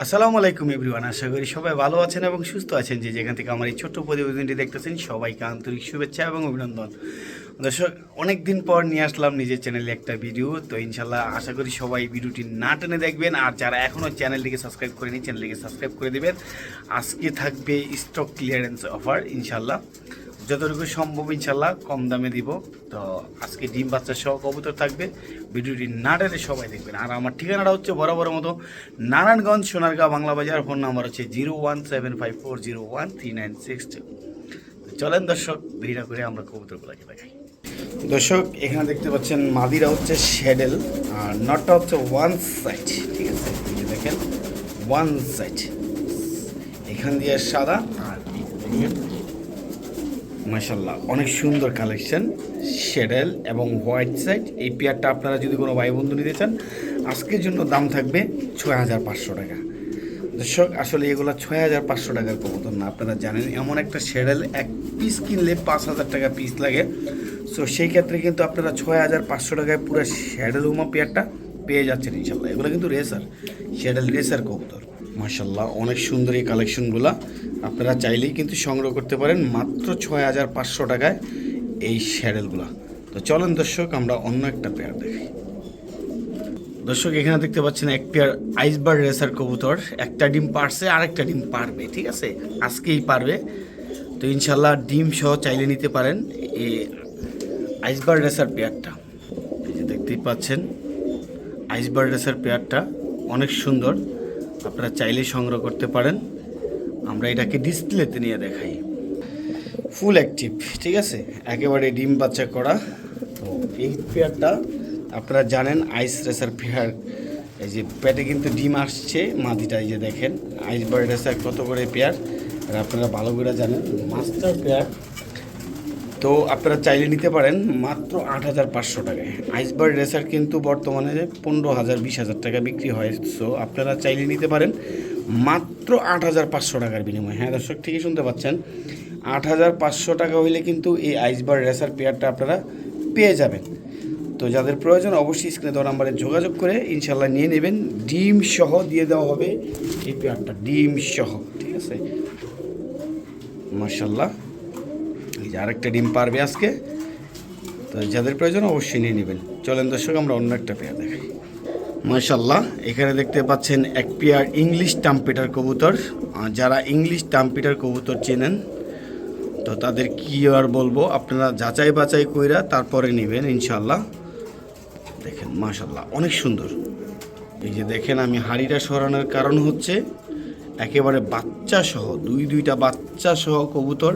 আসসালামু আলাইকুম এভরিওয়ান, আশা করি সবাই ভালো আছেন এবং সুস্থ আছেন। যে যেখান থেকে আমার এই ছোট্ট প্রতিবেদনটি দেখতেছেন সবাইকে আন্তরিক শুভেচ্ছা এবং অভিনন্দন। দর্শক, অনেক দিন পর নিয়ে আসলাম নিজের চ্যানেলে একটা ভিডিও। তো ইনশাল্লাহ আশা করি সবাই ভিডিওটি না টেনে দেখবেন, আর যারা এখনও চ্যানেলটিকে সাবস্ক্রাইব করেনি চ্যানেলটিকে সাবস্ক্রাইব করে দেবেন। আজকে থাকবে স্টক ক্লিয়ারেন্স অফার, ইনশাল্লাহ যতটুকু সম্ভব ইনশাল্লাহ কম দামে দিব। তো আজকে ডিম বাচ্চা সহ কবুতর থাকবে, ভিডিওটি না টেনে সবাই দেখবেন। আর আমার ঠিকানাটা হচ্ছে বরাবর মতো নারায়ণগঞ্জ সোনারগাঁও বাংলা বাজার। ফোন নাম্বার হচ্ছে 01754013962। চলেন দর্শক, ভিড়া করে আমরা কবুতরগুলোকে দেখাই। দর্শক, এখানে দেখতে পাচ্ছেন মাদিরা হচ্ছে শ্যাডেল আর নটটা হচ্ছে ওয়ান সাইড, ঠিক আছে? দেখেন ওয়ান সাইড, এখান দিয়ে সাদা আর মাশাল্লাহ অনেক সুন্দর কালেকশন শ্যাডেল এবং হোয়াইট সাইড। এই পেয়ারটা আপনারা যদি কোনো ভাই বন্ধু নিতে চান আজকের জন্য দাম থাকবে 6500 টাকা। দর্শক, আসলে এগুলো 6500 টাকার কবুতর না, আপনারা জানেন। এমন একটা শ্যাডেল এক পিস কিনলে 5000 টাকা পিস লাগে। সো সেই ক্ষেত্রে কিন্তু আপনারা 6500 টাকায় পুরো শ্যাডেল উমা পেয়ারটা পেয়ে যাচ্ছেন ইনশাল্লাহ। এগুলো কিন্তু রেসার, শ্যাডেল রেসার কবুতর। মাশাল্লাহ অনেক সুন্দর এই কালেকশনগুলো, আপনারা চাইলেই কিন্তু সংগ্রহ করতে পারেন মাত্র 6500 টাকায় এই শ্যাডেলগুলো। তো চলেন দর্শক, আমরা অন্য একটা পেয়ার দেখাই। দর্শক, এখানে দেখতে পাচ্ছেন এক পেয়ার আইসবার্ড রেসার কবুতর। একটা ডিম পারছে, আরেকটা ডিম পারবে, ঠিক আছে? আজকেই পারবে। তো ইনশাল্লাহ ডিম সহ চাইলে নিতে পারেন এই আইসবার্ড রেসার পেয়ারটা। এই যে দেখতেই পাচ্ছেন আইসবার্ড রেসার পেয়ারটা অনেক সুন্দর, আপনারা চাইলেই সংগ্রহ করতে পারেন। আমরা এটাকে ডিসপ্লেতে নিয়ে দেখাই। ফুল অ্যাক্টিভ, ঠিক আছে? একেবারে ডিম বাচ্চা করা। তো এই পেয়ারটা আপনারা জানেন আইস রেসার পেয়ার। এই যে পেটে কিন্তু ডিম আসছে মাদিটা, এই যে দেখেন আইসবার্ড রেসার কত করে পেয়ার, আর আপনারা ভালো করে জানেন মাস্টার পেয়ার। তো আপনারা চাইলে নিতে পারেন মাত্র 8500 টাকায়। আইসবার্ড রেসার কিন্তু বর্তমানে 15000 20000 টাকা বিক্রি হয়। সো আপনারা চাইলে নিতে পারেন মাত্র 8500 টাকার বিনিময়ে। হ্যাঁ দর্শক, ঠিকই শুনতে পাচ্ছেন, 8500 টাকা হইলে কিন্তু এই আইসবার্ড রেসার পেয়ারটা আপনারা পেয়ে যাবেন। তো যাদের প্রয়োজন অবশ্যই স্ক্রিনে দেওয়া নাম্বারে যোগাযোগ করে ইনশাল্লাহ নিয়ে নেবেন। ডিম সহ দিয়ে দেওয়া হবে এই পেয়ারটা, ডিম সহ, ঠিক আছে? মাশাল্লাহ, এই যে আরেকটা ডিম পারবে আজকে। তো যাদের প্রয়োজন অবশ্যই নিয়ে নেবেন। চলেন দর্শক, আমরা অন্য একটা পেয়ার দেখাই। মাশাল্লাহ, এখানে দেখতে পাচ্ছেন এক পেয়ার ইংলিশ টাম্পিটার কবুতর। যারা ইংলিশ টাম্পিটার কবুতর চেনেন তো তাদের কি আর বলবো, আপনারা যাচাই বাছাই কইরা তারপরে নেবেন ইনশাল্লাহ। দেখেন মাশাল্লাহ অনেক সুন্দর। এই যে দেখেন, আমি হাড়িটা সরানোর কারণ হচ্ছে একেবারে বাচ্চা সহ দুইটা বাচ্চা সহ কবুতর।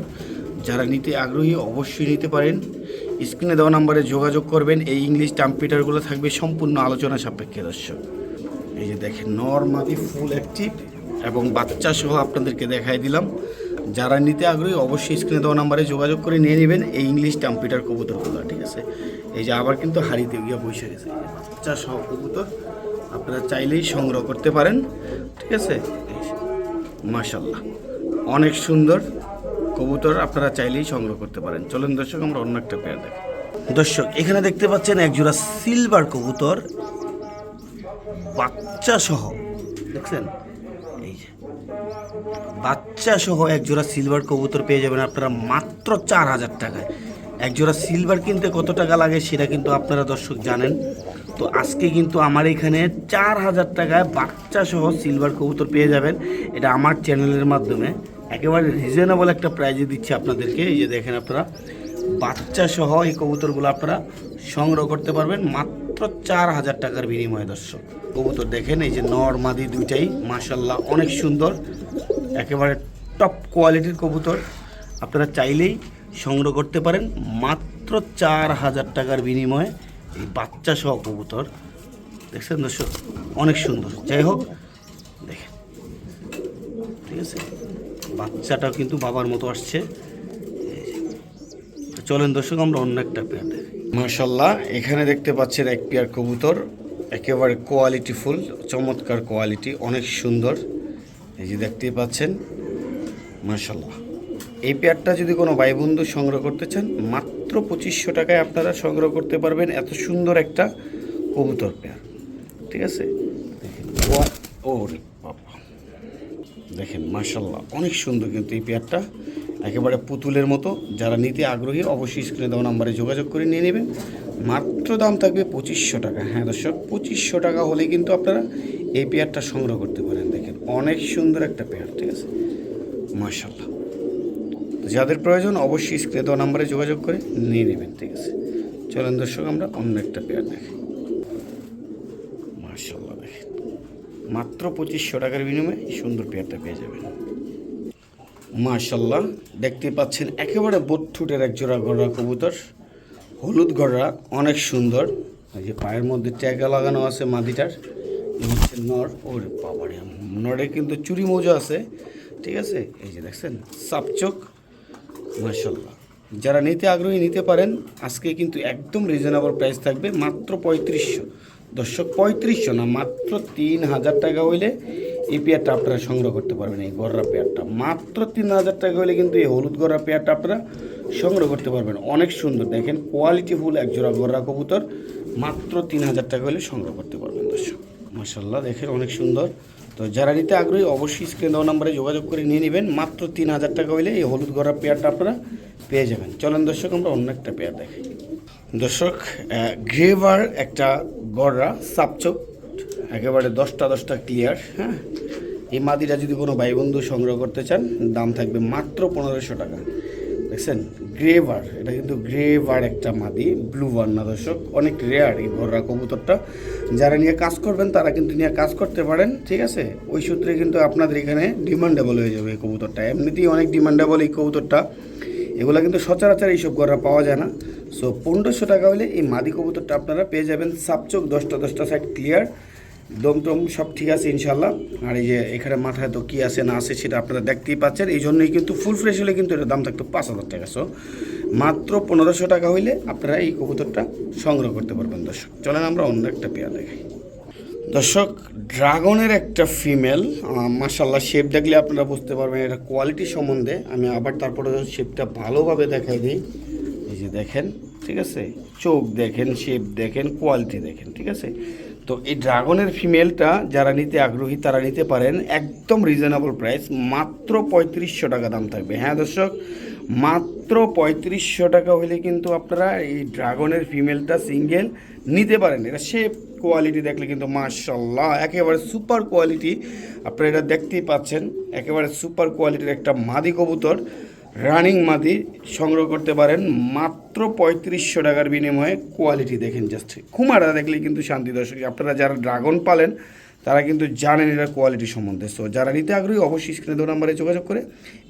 যারা নিতে আগ্রহী অবশ্যই নিতে পারেন, স্ক্রিনে দেওয়া নাম্বারে যোগাযোগ করবেন। এই ইংলিশ টাম্পিটারগুলো থাকবে সম্পূর্ণ আলোচনা সাপেক্ষে দর্শক। এই যে দেখেন নরমাদি ফুল অ্যাক্টিভ এবং বাচ্চা সহ আপনাদেরকে দেখাই দিলাম। যারা নিতে আগ্রহী অবশ্যই স্ক্রিনে দেওয়া নাম্বারে যোগাযোগ করে নিয়ে নেবেন এই ইংলিশ টাম্পিটার কবুতরগুলো, ঠিক আছে? এই যে আবার কিন্তু হাড়িতে গিয়ে বসে গেছে, বাচ্চা সহ কবুতর আপনারা চাইলেই সংগ্রহ করতে পারেন, ঠিক আছে? মাশাল্লাহ অনেক সুন্দর কবুতর, আপনারা চাইলেই সংগ্রহ করতে পারেন। চলুন দর্শক, আমরা অন্য একটা পেয়ার দেখি। দর্শক, এখানে দেখতে পাচ্ছেন একজোড়া সিলভার কবুতর বাচ্চা সহ, দেখছেন? এই যে বাচ্চা সহ একজোড়া সিলভার কবুতর পেয়ে যাবেন আপনারা মাত্র 4000 টাকায়। একজোড়া সিলভার কিনতে কত টাকা লাগে সেটা কিন্তু আপনারা দর্শক জানেন। তো আজকে কিন্তু আমার এখানে 4000 টাকায় বাচ্চা সহ সিলভার কবুতর পেয়ে যাবেন। এটা আমার চ্যানেলের মাধ্যমে একেবারে রিজনেবল একটা প্রাইজে দিচ্ছি আপনাদেরকে। এই যে দেখেন, আপনারা বাচ্চা সহ এই কবুতরগুলো আপনারা সংগ্রহ করতে পারবেন মাত্র 4000 টাকার বিনিময়ে। দর্শক, কবুতর দেখেন, এই যে নর মাদি দুইটাই মাশাল্লাহ অনেক সুন্দর, একেবারে টপ কোয়ালিটির কবুতর। আপনারা চাইলেই সংগ্রহ করতে পারেন মাত্র 4000 টাকার বিনিময়ে এই বাচ্চা সহ কবুতর। দেখছেন দর্শক, অনেক সুন্দর। যাই হোক, দেখেন, ঠিক আছে? বাচ্চাটাও কিন্তু বাবার মতো আসছে। চলেন দর্শক, আমরা অন্য একটা পেয়ার দেখি। মাশাল্লাহ, এখানে দেখতে পাচ্ছেন এক পেয়ার কবুতর, একেবারে কোয়ালিটিফুল, চমৎকার কোয়ালিটি, অনেক সুন্দর। এই যে দেখতেই পাচ্ছেন মাশাল্লাহ। এই পেয়ারটা যদি কোনো ভাই বন্ধু সংগ্রহ করতে চান মাত্র 2500 টাকায় আপনারা সংগ্রহ করতে পারবেন। এত সুন্দর একটা কবুতর পেয়ার, ঠিক আছে? ও রে বাবা, দেখেন মাশাল্লাহ অনেক সুন্দর কিন্তু এই পেয়ারটা, একেবারে পুতুলের মতো। যারা নিতে আগ্রহী অবশ্যই স্ক্রিনে দেওয়া নাম্বারে যোগাযোগ করে নিয়ে নেবেন। মাত্র দাম থাকবে 2500 টাকা। হ্যাঁ দর্শক, 2500 টাকা হলে কিন্তু আপনারা এই পেয়ারটা সংগ্রহ করতে পারেন। দেখেন অনেক সুন্দর একটা পেয়ার, ঠিক আছে মাশাল্লাহ। তো যাদের প্রয়োজন অবশ্যই স্ক্রিনে দেওয়া নাম্বারে যোগাযোগ করে নিয়ে নেবেন, ঠিক আছে। চলেন দর্শক আমরা অন্য একটা পেয়ার দেখি। মাশাল্লাহ দেখেন মাত্র 2500 টাকার বিনিময়ে এই সুন্দর পেয়ারটা পেয়ে যাবেন। মাশাল্লাহ দেখতে পাচ্ছেন একেবারে বট্টুটের এক জোড়া গড়া কবুতর, হলুদ গড়া, অনেক সুন্দর। এই যে পায়ের মধ্যে ট্যাগা লাগানো আছে মাদিটার, হচ্ছে নর। ওরে বাবারে, নরে কিন্তু চুরি মৌজা আছে, ঠিক আছে। এই যে দেখছেন সাপচোক, মাশাল্লাহ। যারা নিতে আগ্রহী নিতে পারেন। আজকে কিন্তু একদম রিজনেবল প্রাইস থাকবে, মাত্র 3500। দর্শক 3500 না, মাত্র 3000 টাকা হইলে এই পেয়ারটা আপনারা সংগ্রহ করতে পারবেন। এই গররা পেয়ারটা মাত্র 3000 টাকা হইলে কিন্তু এই হলুদ গররা পেয়ারটা আপনারা সংগ্রহ করতে পারবেন। অনেক সুন্দর দেখেন কোয়ালিটিফুল একজোড়া গররা কবুতর, মাত্র 3000 টাকা হলে সংগ্রহ করতে পারবেন দর্শক। মাশাল্লাহ দেখেন অনেক সুন্দর। তো যারা নিতে আগ্রহী অবশ্যই স্ক্রিন দেওয়া নাম্বারে যোগাযোগ করে নিয়ে নেবেন। মাত্র 3000 টাকা হইলে এই হলুদ গররা পেয়ারটা আপনারা পেয়ে যাবেন। চলেন দর্শক আমরা অন্য একটা পেয়ার দেখাই। দর্শক গ্রেভার একটা গররা সাপচোক, একেবারে 10টা ক্লিয়ার। হ্যাঁ, এই মাদিটা যদি কোনো ভাই বন্ধু সংগ্রহ করতে চান দাম থাকবে মাত্র 1500 টাকা। দেখছেন গ্রেভার, এটা কিন্তু গ্রেভার একটা মাদি, ব্লু বার না দর্শক, অনেক রেয়ার এই গররা কবুতরটা। যারা নিয়ে কাজ করবেন তারা কিন্তু নিয়ে কাজ করতে পারেন, ঠিক আছে। ওই সূত্রে কিন্তু আপনাদের এখানে ডিমান্ডেবল হয়ে যাবে এই কবুতরটা, এমনিতেই অনেক ডিমান্ডেবল এই কবুতরটা। এগুলো কিন্তু সচরাচর এইসব গররা পাওয়া যায় না। সো 1500 টাকা হলে এই মাদি কবুতরটা আপনারা পেয়ে যাবেন। সাপচোক 10টা সাইড ক্লিয়ার, দম টম সব ঠিক আছে ইনশাল্লাহ। আর এই যে এখানে মাথায় তো কী আছে না আছে সেটা আপনারা দেখতেই পাচ্ছেন। এই জন্যই কিন্তু ফুল ফ্রেশ হলে কিন্তু এটার দাম থাকতো 5000 টাকা। সো মাত্র 1500 টাকা হইলে আপনারা এই কবুতরটা সংগ্রহ করতে পারবেন দর্শক। চলেন আমরা অন্য একটা পেয়ার দেখাই। দর্শক ড্রাগনের একটা ফিমেল, মাশাল্লাহ শেপ দেখলে আপনারা বুঝতে পারবেন এটা কোয়ালিটি সম্বন্ধে। আমি আবার তারপরে শেপটা ভালোভাবে দেখাই দিই। এই যে দেখেন, ঠিক আছে, চোখ দেখেন, শেপ দেখেন, কোয়ালিটি দেখেন, ঠিক আছে। তো এই ড্রাগনের ফিমেলটা যারা নিতে আগ্রহী তারা নিতে পারেন, একদম রিজনেবল প্রাইস, মাত্র 3500 টাকা দাম থাকবে। হ্যাঁ দর্শক, মাত্র 3500 টাকা হলে কিন্তু আপনারা এই ড্রাগনের ফিমেলটা সিঙ্গেল নিতে পারেন। এটা শেপ কোয়ালিটি দেখলে কিন্তু মাশাল্লাহ একেবারে সুপার কোয়ালিটি, আপনারা এটা দেখতেই পাচ্ছেন। একেবারে সুপার কোয়ালিটির একটা মাদি কবুতর, রানিং মাদি সংগ্রহ করতে পারেন মাত্র 3500 টাকার বিনিময়ে। কোয়ালিটি দেখেন জাস্ট, খুমারা দেখলে কিন্তু শান্তি দর্শক। আপনারা যারা ড্রাগন পালেন তারা কিন্তু জানেন এটার কোয়ালিটি সম্বন্ধে। সো যারা নিতে আগ্রহী অবশ্যই স্ক্রিনে দেওয়া নাম্বারে যোগাযোগ করে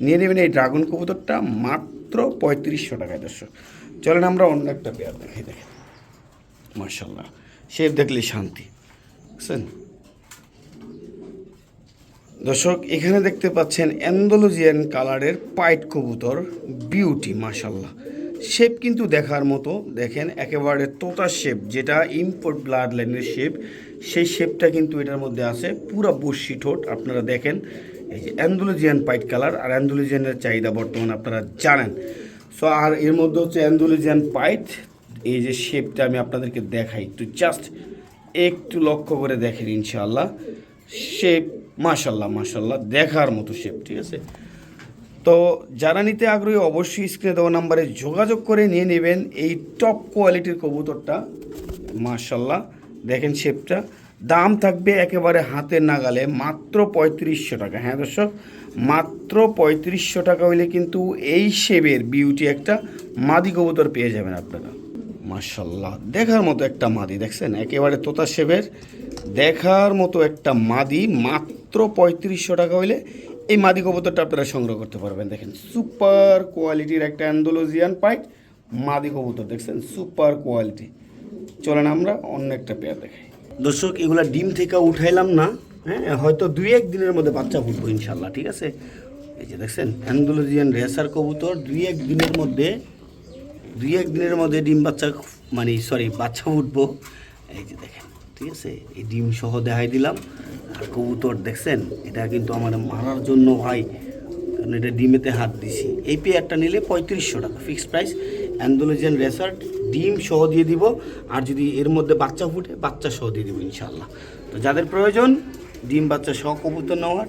নিয়ে নেবেন এই ড্রাগন কবুতরটা মাত্র 3500 টাকায় দর্শক। চলেন আমরা অন্য একটা পেয়ার দেখাই। দেখেন মাশাল্লাহ শেপ দেখলে শান্তি, বুঝছেন দর্শক। এখানে দেখতে পাচ্ছেন অ্যান্ডালুজিয়ান কালারের পাইট কবুতর, বিউটি মাশাল্লাহ। শেপ কিন্তু দেখার মতো, দেখেন একেবারে তোতা শেপ, যেটা ইম্পোর্ট ব্লাড লাইনের শেপ, সেই শেপটা কিন্তু এটার মধ্যে আছে। পুরো বর্ষি ঠোঁট আপনারা দেখেন। এই যে অ্যান্ডালুজিয়ান পাইট কালার, আর অ্যান্ডালুজিয়ানের চাহিদা বর্তমানে আপনারা জানেন। সো আর এর মধ্যে হচ্ছে অ্যান্ডালুজিয়ান পাইট। এই যে শেপটা আমি আপনাদেরকে দেখাই, একটু জাস্ট একটু লক্ষ্য করে দেখেন ইনশাআল্লাহ। শেপ মাশাল্লাহ মাশাল্লাহ দেখার মতো শেপ, ঠিক আছে। তো যারা নিতে আগ্রহী অবশ্যই স্ক্রিনে দেওয়া নাম্বারে যোগাযোগ করে নিয়ে নেবেন এই টপ কোয়ালিটির কবুতরটা। মাশাল্লাহ দেখেন শেপটা, দাম থাকবে একেবারে হাতের নাগালে, মাত্র 3500 টাকা। হ্যাঁ দর্শক, মাত্র 3500 টাকা হইলে কিন্তু এই শেপের বিউটি একটা মাদি কবুতর পেয়ে যাবেন আপনারা। মাশাল্লাহ দেখার মতো একটা মাদি, দেখছেন একেবারে তোতা শেপের দেখার মতো একটা মাদি, মাত্র 3500 টাকা হইলে এই মাদি কবুতরটা আপনারা সংগ্রহ করতে পারবেন। দেখেন সুপার কোয়ালিটির একটা অ্যান্ডালুজিয়ান পাইট মাদি কবুতর, দেখছেন সুপার কোয়ালিটি। চলেন আমরা অন্য একটা পেয়ার দেখাই। দর্শক এগুলা ডিম থেকে উঠাইলাম না, হ্যাঁ হয়তো 2-1 দিনের মধ্যে বাচ্চা ফুটবো ইনশাল্লাহ, ঠিক আছে। এই যে দেখছেন অ্যান্ডালুজিয়ান রেসার কবুতর, 2-1 দিনের মধ্যে ডিম বাচ্চা বাচ্চা ফুটবো। এই যে দেখেন, ঠিক আছে, এই ডিম সহ দেখাই দিলাম। আর কবুতর দেখছেন, এটা কিন্তু আমার মারার জন্য ভাই, কারণ এটা ডিমেতে হাত দিছি। এই পেয়ারটা নিলে 3500 টাকা ফিক্সড প্রাইস। অ্যান্ডালুজিয়ান রেসার ডিম সহ দিয়ে দিব, আর যদি এর মধ্যে বাচ্চা ফুটে বাচ্চা সহ দিয়ে দিব ইনশাল্লাহ। তো যাদের প্রয়োজন ডিম বাচ্চা সহ কবুতর নেওয়ার,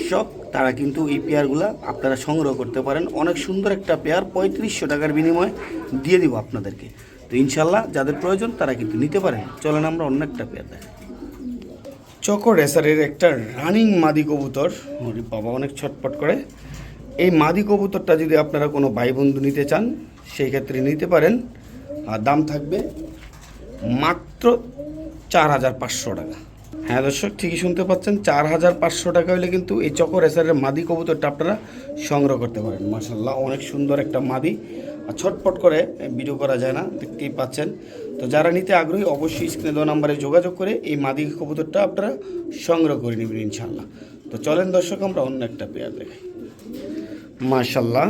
সব তারা কিন্তু এই পেয়ারগুলো আপনারা সংগ্রহ করতে পারেন। অনেক সুন্দর একটা পেয়ার 3500 টাকার বিনিময়ে দিয়ে দিব আপনাদেরকে। তো ইনশাল্লাহ যাদের প্রয়োজন তারা কিন্তু নিতে পারেন। চলেন আমরা অন্য একটা পেয়ার দেখাই। চকো রেসারের একটা রানিং মাদি কবুতর, ওরে বাবা অনেক ছটপট করে। এই মাদি কবুতরটা যদি আপনারা কোনো ভাই বন্ধু নিতে চান সেই ক্ষেত্রে নিতে পারেন। আর দাম থাকবে মাত্র 4500 টাকা। হ্যাঁ দর্শক, ঠিকই শুনতে পাচ্ছেন, 4500 টাকা হলে কিন্তু এই চকো রেসারের মাদি কবুতরটা আপনারা সংগ্রহ করতে পারেন। মাশাআল্লাহ অনেক সুন্দর একটা মাদি, আর ছটপট করে ভিডিও করা যায় না, দেখতেই পাচ্ছেন। তো যারা নিতে আগ্রহী অবশ্যই স্ক্রিনে দেওয়া নাম্বারে যোগাযোগ করে এই মাদি কবুতরটা আপনারা সংগ্রহ করে নেবেন ইনশাআল্লাহ। তো চলেন দর্শক আমরা অন্য একটা পেয়ার দেখাই। মাশাআল্লাহ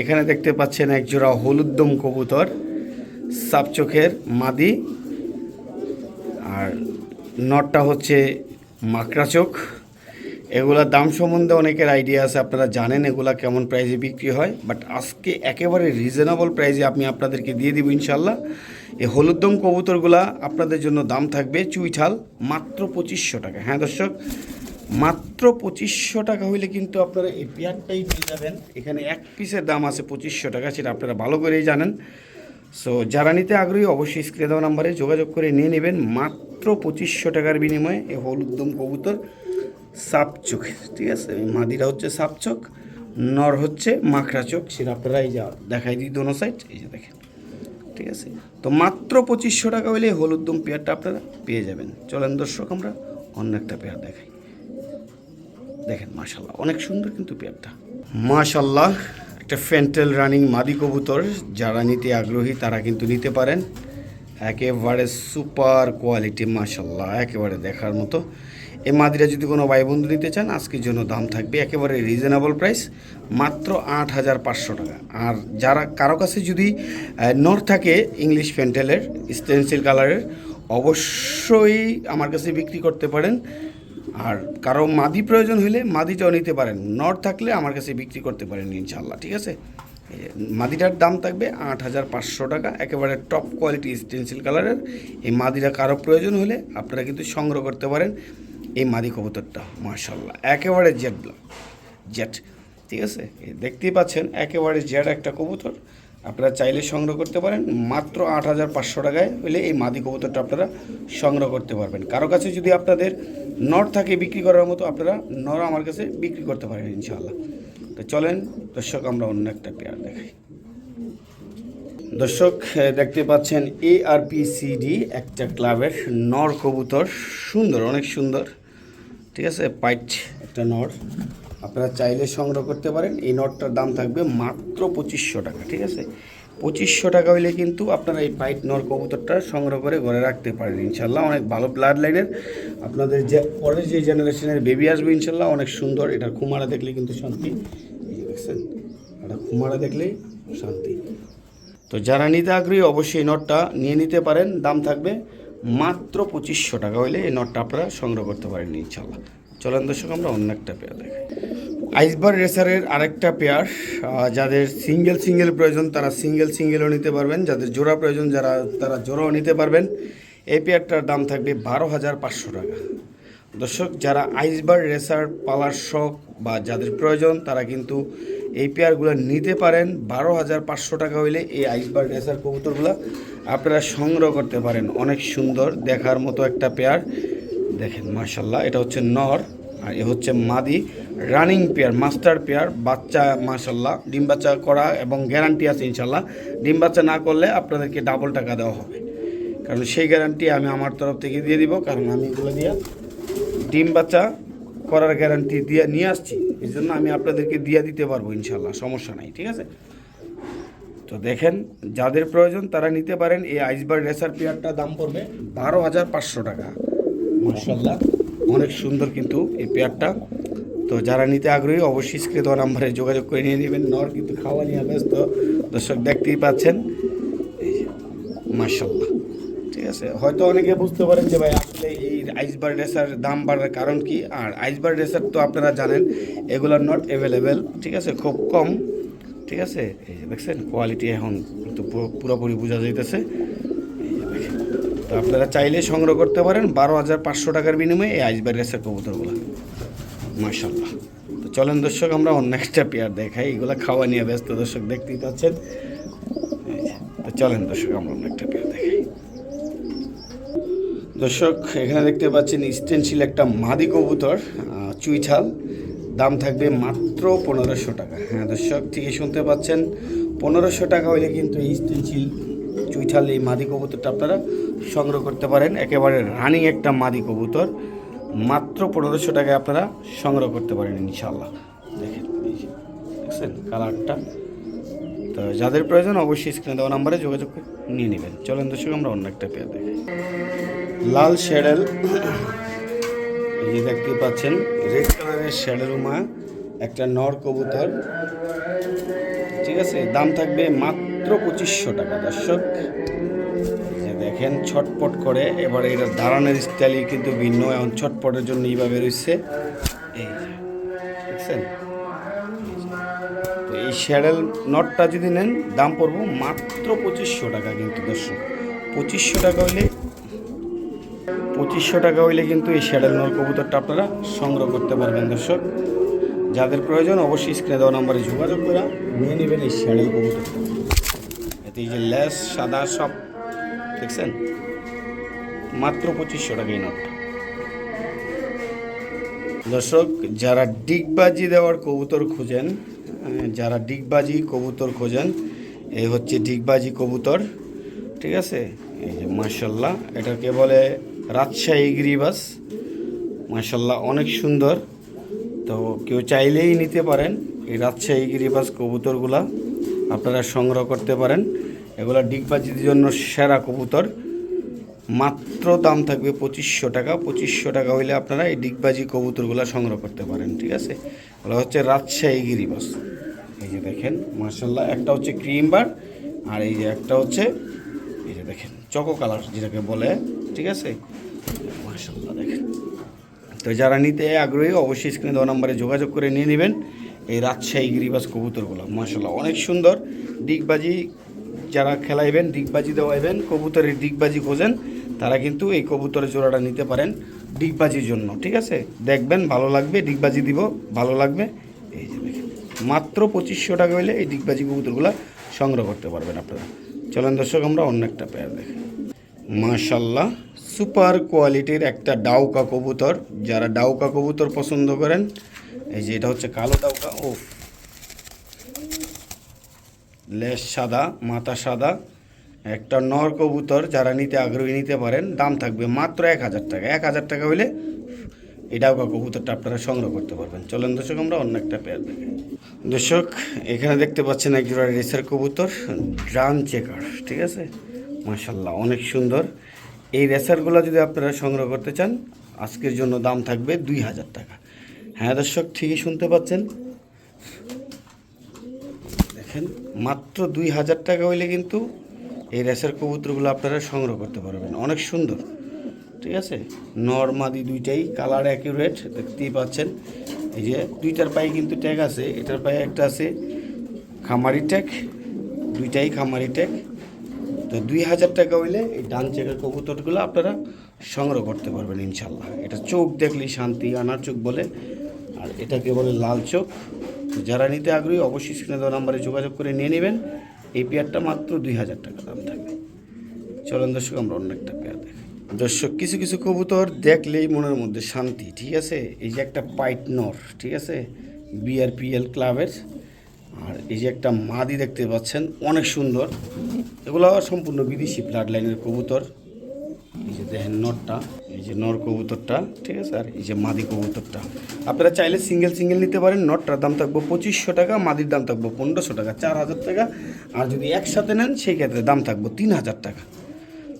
এখানে দেখতে পাচ্ছেন এক জোড়া হলুদদম কবুতর, সাপ চোখের মাদি, আর নটটা হচ্ছে মাকড়া চোখ। এগুলা দাম সম্বন্ধে অনেকের আইডিয়া আছে, আপনারা জানেন এগুলা কেমন প্রাইসে বিক্রি হয়, বাট আজকে একেবারে রিজনেবল প্রাইসে আমি আপনাদেরকে দিয়ে দিব ইনশাল্লাহ। এই হলুদদম কবুতরগুলা আপনাদের জন্য দাম থাকবে চুইঠাল মাত্র 2500 টাকা। হ্যাঁ দর্শক, মাত্র 2500 টাকা হইলে কিন্তু আপনারা এই পেয়ারটাই পেয়ে যাবেন। এখানে এক পিসের দাম আছে 2500 টাকা, সেটা আপনারা ভালো করেই জানেন। সো যারা নিতে আগ্রহী অবশ্যই স্ক্রিনে দেওয়া নাম্বারে যোগাযোগ করে নিয়ে নেবেন মাত্র 2500 টাকার বিনিময়ে এই হলুদদম কবুতর সাপ চোখ। ঠিক আছে, মাদিরা হচ্ছে সাপ চোখ, নর হচ্ছে মাকড়া চোখ, সেটা আপনারা এই যা দেখাই দিই দোনো সাইড, এই যে দেখেন। ঠিক আছে, তো মাত্র 2500 টাকা হলে হলুদদম পেয়ারটা আপনারা পেয়ে যাবেন। চলেন দর্শক আমরা অন্য একটা পেয়ার দেখাই। দেখেন মাশাল্লাহ অনেক সুন্দর কিন্তু পেয়ারটা। মাশাল্লাহ একটা ফ্যান্টেল রানিং মাদি কবুতর, যারা নিতে আগ্রহী তারা কিন্তু নিতে পারেন। একেবারে সুপার কোয়ালিটি, মাশাল্লাহ একেবারে দেখার মতো। এই মাদিরা যদি কোনো ভাই বন্ধু নিতে চান আজকের জন্য দাম থাকবে একেবারে রিজনেবল প্রাইস, মাত্র 8500 টাকা। আর যারা কারো কাছে যদি নর থাকে ইংলিশ ফ্যান্টেলের স্টেনসিল কালারের, অবশ্যই আমার কাছে বিক্রি করতে পারেন। আর কারো মাদি প্রয়োজন হলে মাদিটাও নিতে পারেন, নর থাকলে আমার কাছে বিক্রি করতে পারেন ইনশাল্লাহ। ঠিক আছে, মাদিটার দাম থাকবে 8500 টাকা, একেবারে টপ কোয়ালিটি স্টেনসিল কালারের। এই মাদিটা কারো প্রয়োজন হলে আপনারা কিন্তু সংগ্রহ করতে পারেন এই মাদি কবুতরটা। মাশাল্লাহ একেবারে জেট। ঠিক আছে, দেখতেই পাচ্ছেন একেবারে জেড একটা কবুতর, আপনারা চাইলে সংগ্রহ করতে পারেন। মাত্র 8500 টাকায় হলে এই মাদি কবুতরটা আপনারা সংগ্রহ করতে পারবেন। কারো কাছে যদি আপনাদের নর থাকে বিক্রি করার মতো, আপনারা নর আমার কাছে বিক্রি করতে পারেন ইনশাআল্লাহ। তো চলেন দর্শক আমরা অন্য একটা পেয়ার দেখাই। দর্শক দেখতে পাচ্ছেন ARPCD একটা ক্লাবের নর কবুতর, সুন্দর অনেক সুন্দর। ঠিক আছে, পাইট একটা নর, আপনারা চাইলে সংগ্রহ করতে পারেন। এই নটটার দাম থাকবে মাত্র 2500 টাকা। ঠিক আছে, 2500 টাকা হইলে কিন্তু আপনারা এই পাইট নর কবুতরটা সংগ্রহ করে ঘরে রাখতে পারেন ইনশাল্লাহ। অনেক ভালো ব্লাড লাইনের, আপনাদের যে পরের যে জেনারেশনের বেবি আসবে ইনশাল্লাহ অনেক সুন্দর। এটার খুমারা দেখলে কিন্তু শান্তি, এই যে দেখছেন এটা খুমারা দেখলেই শান্তি। তো যারা নিতে আগ্রহী অবশ্যই এই নটটা নিয়ে নিতে পারেন, দাম থাকবে মাত্র 2500 টাকা হইলে এই নটটা আপনারা সংগ্রহ করতে পারেন ইনশাল্লাহ। চলেন দর্শক আমরা অন্য একটা পেয়ার দেখাই। আইসবার রেসারের আরেকটা পেয়ার, যাদের সিঙ্গেল প্রয়োজন তারা সিঙ্গেলও নিতে পারবেন, যাদের জোড়া প্রয়োজন তারা জোড়াও নিতে পারবেন। এই পেয়ারটার দাম থাকবে 12500 টাকা। দর্শক যারা আইসবার রেসার পালার শখ বা যাদের প্রয়োজন তারা কিন্তু এই পেয়ারগুলো নিতে পারেন। 12500 টাকা হইলে এই আইসবার রেসার কবুতরগুলো আপনারা সংগ্রহ করতে পারেন। অনেক সুন্দর দেখার মতো একটা পেয়ার, দেখেন মাশাল্লাহ। এটা হচ্ছে নর আর এ হচ্ছে মাদি, রানিং পেয়ার, মাস্টার পেয়ার। বাচ্চা মাশাল্লাহ ডিম বাচ্চা করা এবং গ্যারান্টি আছে ইনশাল্লাহ। ডিম বাচ্চা না করলে আপনাদেরকে ডাবল টাকা দেওয়া হবে, কারণ সেই গ্যারান্টি আমি আমার তরফ থেকে দিয়ে দিব, কারণ আমি এগুলো দিয়ে ডিম বাচ্চা করার গ্যারান্টি দিয়ে নিয়ে আসছি, এই জন্য আমি আপনাদেরকে দিয়ে দিতে পারবো ইনশাল্লাহ, সমস্যা নাই। ঠিক আছে, তো দেখেন যাদের প্রয়োজন তারা নিতে পারেন। এই আইসবার রেসার পেয়ারটা দাম পড়বে 12500 টাকা। মাশাআল্লাহ অনেক সুন্দর কিন্তু এই পেয়ারটা। তো যারা নিতে আগ্রহী অবশ্যই স্ক্রিনে দেওয়া নাম্বারে যোগাযোগ করে নিয়ে নেবেন। নর কিন্তু খাওয়া নিয়ে ব্যস্ত, দর্শক দেখতেই পাচ্ছেন। এই যে মাশাআল্লাহ, ঠিক আছে। হয়তো অনেকে বুঝতে পারেন যে ভাই আসলে এই আইসবার রেসার দাম বাড়ার কারণ কি। আর আইসবার রেসার তো আপনারা জানেন এগুলো নট অ্যাভেলেবেল, ঠিক আছে, খুব কম। ঠিক আছে, এই যে দেখছেন কোয়ালিটি এখন কিন্তু পুরোপুরি বোঝা যাইতেছে। এই যে দেখেন, তো আপনারা চাইলে সংগ্রহ করতে পারেন 12500 টাকার বিনিময়ে এই আইসবার রেসার কবুতরগুলো। মাশাআল্লাহ তো চলেন দর্শক আমরা অন্য একটা পেয়ার দেখাই, এগুলো খাওয়া নিয়ে ব্যস্ত দর্শক, দেখতেই পাচ্ছেন। তো চলেন দর্শক আমরা অন্য একটা পেয়ার দেখাই। দর্শক এখানে দেখতে পাচ্ছেন স্টেনশিল একটা মাদি কবুতর, চুইঠাল, দাম থাকবে মাত্র 1500 টাকা। হ্যাঁ দর্শক ঠিকই শুনতে পাচ্ছেন, 1500 টাকা হইলে কিন্তু এই স্টেনশিল চুইঠাল এই মাদি কবুতরটা আপনারা সংগ্রহ করতে পারেন। একেবারে রানিং একটা মাদি কবুতর, মাত্র 1500 টাকায় আপনারা সংগ্রহ করতে পারেন ইনশাআল্লাহ। দেখেন দেখছেন কালারটা। তো যাদের প্রয়োজন অবশ্যই স্ক্রিনে দেওয়া নাম্বারে যোগাযোগ করে নিয়ে নেবেন। চলেন দর্শক আমরা অন্য একটা পেয়ার দেখি। লাল শ্যাডেল, এই যে দেখতে পাচ্ছেন রেড কালারের শ্যাডেল মা একটা নর কবুতর, ঠিক আছে, দাম থাকবে মাত্র 2500 টাকা। দর্শক যে দেখেন ছটপট করে, এবার এটা দাঁড়ানোর স্টাইলই কিন্তু ভিন্ন, এখন ছটপটের জন্য এইভাবে রয়েছে, এই দেখছেন। তো এই শ্যাডেল নটটা যদি নেন দাম পড়বো মাত্র 2500 টাকা কিন্তু দর্শক। 2500 টাকা হইলে কিন্তু এই শ্যাডেল নর কবুতরটা আপনারা সংগ্রহ করতে পারবেন দর্শক। যাদের প্রয়োজন অবশ্যই স্ক্রিনে দেওয়া নাম্বারে যোগাযোগ করে নিয়ে নেবেন এই শ্যাডেল কবুতরটা। এতে এই যে লেস সাদা সব দেখছেন, মাত্র 2500 টাকা এই নটটা। দর্শক যারা ডিগবাজি দেওয়ার কবুতর খোঁজেন, যারা ডিগবাজি কবুতর খোঁজেন, এই হচ্ছে ডিগবাজি কবুতর, ঠিক আছে। এই যে মাশাল্লাহ, এটাকে বলে রাজশাহী গিরিবাস, মাশাল্লাহ অনেক সুন্দর। তো কেউ চাইলেই নিতে পারেন এই রাজশাহী গিরিবাস কবুতরগুলা আপনারা সংগ্রহ করতে পারেন। এগুলা ডিগবাজির জন্য সেরা কবুতর, মাত্র দাম থাকবে 2500 টাকা। 2500 টাকা হইলে আপনারা এই ডিগবাজি কবুতরগুলা সংগ্রহ করতে পারেন, ঠিক আছে। ওগুলো হচ্ছে রাজশাহী গিরিবাস। এই যে দেখেন মাশাল্লাহ, একটা হচ্ছে ক্রিম বার, আর এই যে একটা হচ্ছে এই যে দেখেন চকো কালার যেটাকে বলে, ঠিক আছে, মাশাল্লাহ দেখেন। তো যারা নিতে আগ্রহী অবশ্যই স্ক্রিনে দেওয়া নাম্বারে যোগাযোগ করে নিয়ে নেবেন এই রাজশাহী গিরিবাস কবুতরগুলো, মাশাল্লাহ অনেক সুন্দর। ডিগবাজি যারা খেলাইবেন, ডিগবাজি দেওয়াইবেন, কবুতরের ডিগবাজি খোঁজেন, তারা কিন্তু এই কবুতরের জোড়াটা নিতে পারেন ডিগবাজির জন্য, ঠিক আছে। দেখবেন ভালো লাগবে, ডিগবাজি দিব ভালো লাগবে। এই যে দেখেন মাত্র 2500 টাকা হইলে এই ডিগবাজি কবুতরগুলো সংগ্রহ করতে পারবেন আপনারা। চলেন দর্শক আমরা অন্য একটা পেয়ার দেখি। মাশাল্লাহ সুপার কোয়ালিটির একটা ডাউকা কবুতর, যারা ডাউকা কবুতর পছন্দ করেন, এই যে এটা হচ্ছে কালো ডাউকা, ও লেজ সাদা, মাথা সাদা, একটা নর কবুতর, যারা নিতে আগ্রহী নিতে পারেন। দাম থাকবে মাত্র 1000 টাকা। 1000 টাকা হইলে এই ডাউকা কবুতরটা আপনারা সংগ্রহ করতে পারবেন। চলেন দর্শক আমরা অন্য একটা পেয়ার দেখি। দর্শক এখানে দেখতে পাচ্ছেন একজোড়া রেসার কবুতর, ড্রান চেকার, ঠিক আছে, মাশাল্লাহ অনেক সুন্দর। এই রেসারগুলো যদি আপনারা সংগ্রহ করতে চান আজকের জন্য দাম থাকবে 2000 টাকা। হ্যাঁ দর্শক ঠিকই শুনতে পাচ্ছেন, দেখেন মাত্র 2000 টাকা হইলে কিন্তু এই রেসার কবুতরগুলো আপনারা সংগ্রহ করতে পারবেন, অনেক সুন্দর, ঠিক আছে। নর মাদি দুইটাই কালার অ্যাকিউরেট, দেখতেই পাচ্ছেন। এই যে দুইটার পায়ে কিন্তু ট্যাগ আছে, এটার পায়ে একটা আছে খামারি ট্যাগ, দুইটাই খামারি ট্যাগ। তো 2000 টাকা হইলে এই ডান চেকের কবুতরগুলো আপনারা সংগ্রহ করতে পারবেন ইনশাল্লাহ। এটা চোখ দেখলেই শান্তি, আনার চোখ বলে, আর এটাকে বলে লাল চোখ। যারা নিতে আগ্রহী অবশ্যই স্ক্রিনে দেওয়া নাম্বারে যোগাযোগ করে নিয়ে নেবেন। এই পেয়ারটা মাত্র 2000 টাকা দাম থাকবে। চলেন দর্শক আমরা অন্য একটা পেয়ার দেখি। দর্শক কিছু কিছু কবুতর দেখলেই মনের মধ্যে শান্তি, ঠিক আছে। এই যে একটা পাইট নর, ঠিক আছে, বিআরপিএল ক্লাবের, আর এই যে একটা মাদি দেখতে পাচ্ছেন অনেক সুন্দর। এগুলো সম্পূর্ণ বিদেশি ব্লাড লাইনের কবুতর। এই যে দেখেন নরটা, এই যে নর কবুতরটা, ঠিক আছে, আর এই যে মাদি কবুতরটা। আপনারা চাইলে সিঙ্গেল নিতে পারেন। নটটার দাম থাকবে 2500 টাকা, মাদির দাম থাকবে 1500 টাকা, 4000 টাকা। আর যদি একসাথে নেন সেই ক্ষেত্রে দাম থাকবে 3000 টাকা,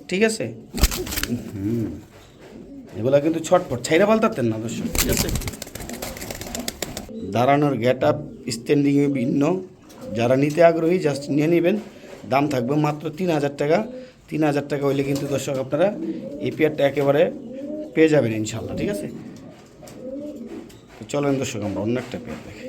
ঠিক আছে। এগুলা কিন্তু ছটপট ছাইরা পাল্টাতেন না দর্শক, ঠিক আছে। দাঁড়ানোর গেট আপ স্ট্যান্ডিংয়ে ভিন্ন, যারা নিতে আগ্রহী জাস্ট নিয়ে নেবেন। দাম থাকবে মাত্র 3000 টাকা। 3000 টাকা হইলে কিন্তু দর্শক আপনারা এই পেয়ারটা একেবারে পেয়ে যাবেন ইনশাল্লাহ, ঠিক আছে। তো চলেন দর্শক আমরা অন্য একটা পেয়ার দেখি।